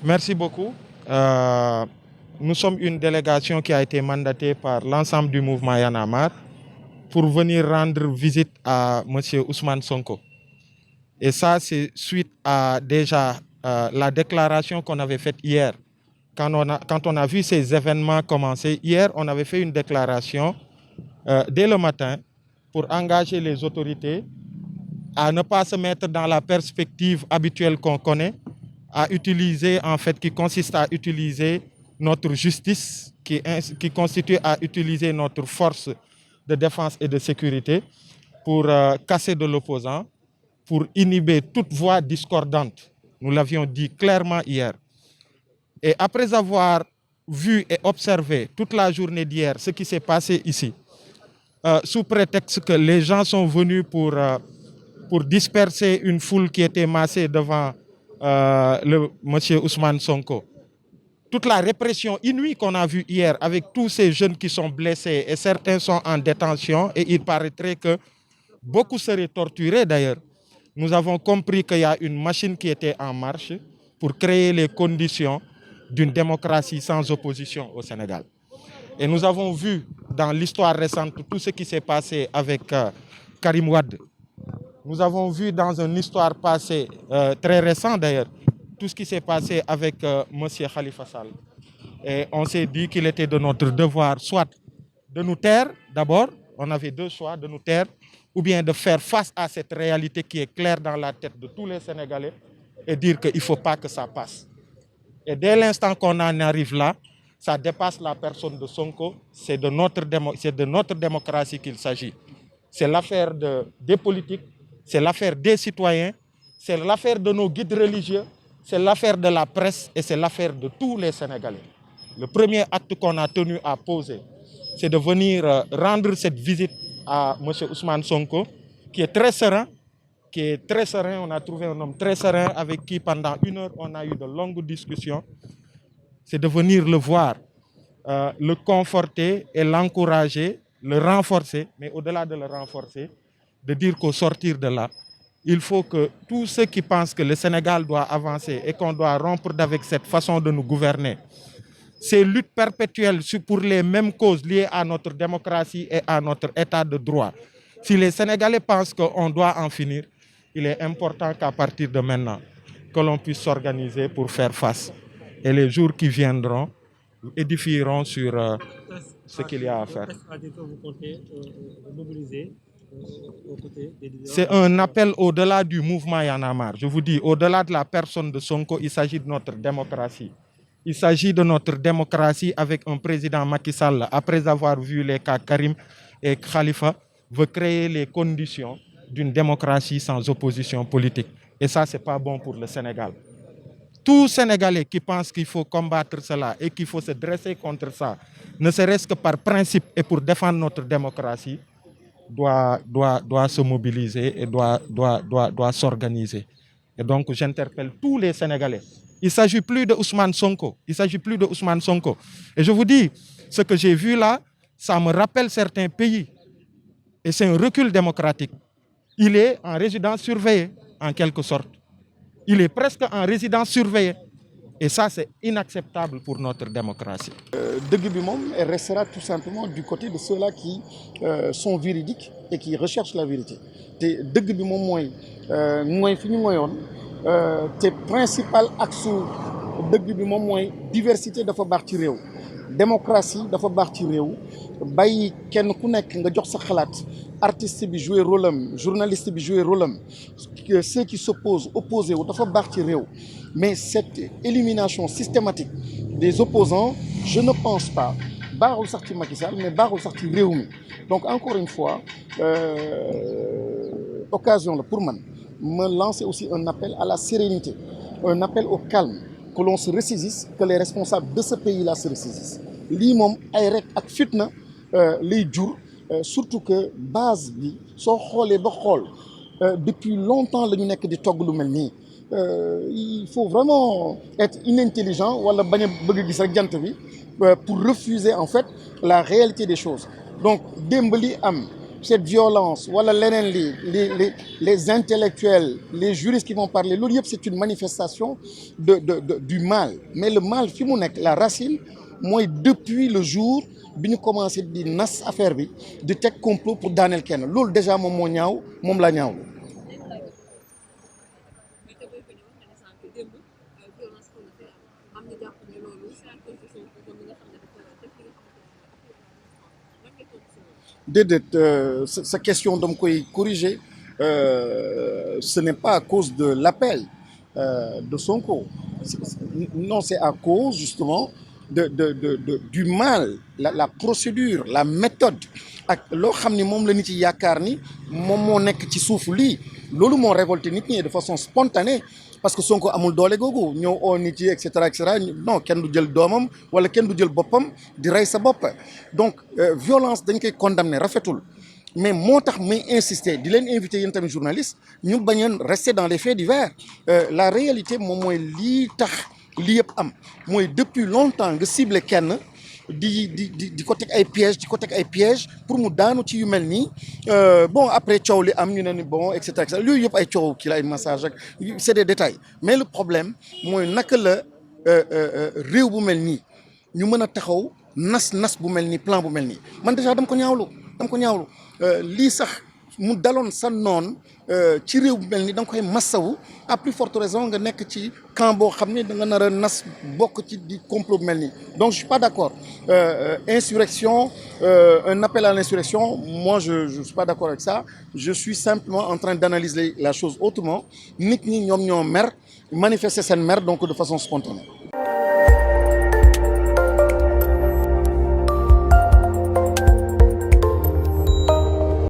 Merci beaucoup. Nous sommes une délégation qui a été mandatée par l'ensemble du mouvement Y en a marre pour venir rendre visite à M. Ousmane Sonko. Et ça, c'est suite à déjà la déclaration qu'on avait faite hier. Quand on a vu ces événements commencer, hier, on avait fait une déclaration dès le matin pour engager les autorités à ne pas se mettre dans la perspective habituelle qu'on connaît, à utiliser, en fait, qui consiste à utiliser notre justice, qui constitue à utiliser notre force de défense et de sécurité pour casser de l'opposant, pour inhiber toute voix discordante. Nous l'avions dit clairement hier. Et après avoir vu et observé toute la journée d'hier ce qui s'est passé ici, sous prétexte que les gens sont venus pour disperser une foule qui était massée devant le monsieur Ousmane Sonko. Toute la répression inouïe qu'on a vue hier avec tous ces jeunes qui sont blessés et certains sont en détention et il paraîtrait que beaucoup seraient torturés d'ailleurs. Nous avons compris qu'il y a une machine qui était en marche pour créer les conditions d'une démocratie sans opposition au Sénégal. Et nous avons vu dans l'histoire récente tout ce qui s'est passé avec Karim Wade. Nous avons vu dans une histoire passée, très récente d'ailleurs, tout ce qui s'est passé avec M. Khalifa Sall. Et on s'est dit qu'il était de notre devoir soit de nous taire d'abord, on avait deux choix, de nous taire, ou bien de faire face à cette réalité qui est claire dans la tête de tous les Sénégalais et dire qu'il ne faut pas que ça passe. Et dès l'instant qu'on en arrive là, ça dépasse la personne de Sonko, c'est de notre démocratie qu'il s'agit. C'est l'affaire des politiques, c'est l'affaire des citoyens, c'est l'affaire de nos guides religieux, c'est l'affaire de la presse et c'est l'affaire de tous les Sénégalais. Le premier acte qu'on a tenu à poser, c'est de venir rendre cette visite à M. Ousmane Sonko, qui est très serein. On a trouvé un homme très serein avec qui pendant 1 heure on a eu de longues discussions. C'est de venir le voir, le conforter et l'encourager, le renforcer, mais au-delà de le renforcer, de dire qu'au sortir de là, il faut que tous ceux qui pensent que le Sénégal doit avancer et qu'on doit rompre avec cette façon de nous gouverner, ces luttes perpétuelles pour les mêmes causes liées à notre démocratie et à notre état de droit. Si les Sénégalais pensent qu'on doit en finir, il est important qu'à partir de maintenant, que l'on puisse s'organiser pour faire face. Et les jours qui viendront édifieront sur ce qu'il y a à faire. C'est un appel au-delà du mouvement Y en a marre. Je vous dis, au-delà de la personne de Sonko, il s'agit de notre démocratie. Il s'agit de notre démocratie avec un président Macky Sall, après avoir vu les cas Karim et Khalifa, veut créer les conditions d'une démocratie sans opposition politique. Et ça, ce n'est pas bon pour le Sénégal. Tout Sénégalais qui pense qu'il faut combattre cela et qu'il faut se dresser contre ça, ne serait-ce que par principe et pour défendre notre démocratie, doit se mobiliser et doit s'organiser. Et donc, j'interpelle tous les Sénégalais. Il ne s'agit plus de Ousmane Sonko. Il s'agit plus de Ousmane Sonko. Et je vous dis, ce que j'ai vu là, ça me rappelle certains pays. Et c'est un recul démocratique. Il est en résidence surveillée, en quelque sorte. Il est presque en résidence surveillée. Et ça, c'est inacceptable pour notre démocratie. Deug bi mom restera tout simplement du côté de ceux-là qui sont véridiques et qui recherchent la vérité. Te deug bi mom moy fi ñu moyoon te principal axe deug bi mom moy diversité dafa baax ci réew. Démocratie dafa baax ci réew. Bàyyi kenn ku nekk nga jox sa xalaat artiste bi jouer rôle am journaliste bi jouer rôle am ceux qui s'opposent opposés wu dafa baax ci réew. Mais cette élimination systématique des opposants, je ne pense pas baaxul sax ci Macky Sall mais baaxul sax ci réew mi. Donc encore une fois occasion la pour man me lancer aussi un appel à la sérénité, un appel au calme, que l'on se ressaisisse, que les responsables de ce pays-là se ressaisissent. Lii moom ay rek ak fitna lay jur, surtout que base bi soo xoolee ba xool depuis longtemps la ñu nekk di togg lu mel nii. Il faut vraiment être inintelligent wala bañ a bëgg gis rek jant bi pour refuser en fait la réalité des choses. Donc démb li am cette violence wala leneen les intellectuels les juristes qui vont parler loolu yëpp c'est une manifestation du mal mais le mal fi mu nekk la racine mooy depuis le jour bi ñu commencé di nas affaire bi di teg complot pour daaneel kenn loolu déjà moom moo ñaaw moom laa ñaawlu. Déedéet sa question dama koy corriger ce n'est pas à cause de l'appel de Sonko non c'est à cause justement du mal la procédure la méthode ak loo xam ni moom la nit yi yaakaar ni moom moo nekk ci suufu lii loolu moo révolté nit ñi de façon spontanée parce que Sonko amul doole googu ñëw oo nit yi et cetera non kenn du jël doomam wala kenn du jël boppam di rey sa bopp donc violence dañ koy condamner rafetul mais moo tax may insister di leen inviter yéen tamit journaliste ñu bañ a rester dans les faits divers la réalité moom mooy lii tax lii yëpp am mooy depuis longtemps nga ciblé kenn di ko teg ay pièges pour mu daanu ci yu mel nii bon après coow li am ñu ne ni bon et cetera yooyu yëpp ay coow kii la ay massage ak c'est des détails mais le problème mooy naka la réew bu mel nii ñu mën a taxaw nas bu mel nii plan bu mel nii man déjà dama ko ñaawlu lii sax mu daloon sa noon ci réew bu mel ni da nga koy massawu à plus forte raison nga nekk ci camp boo xam ne da nga nar a nas bokk ci di complot bu mel nii donc je suis pas d'accord insurrection un appel à l'insurrection moi je suis pas d'accord avec ça je suis simplement en train d'analyser la chose autrement nit ñi ñoom ñoo mer manifester seen mer donc de façon spontanée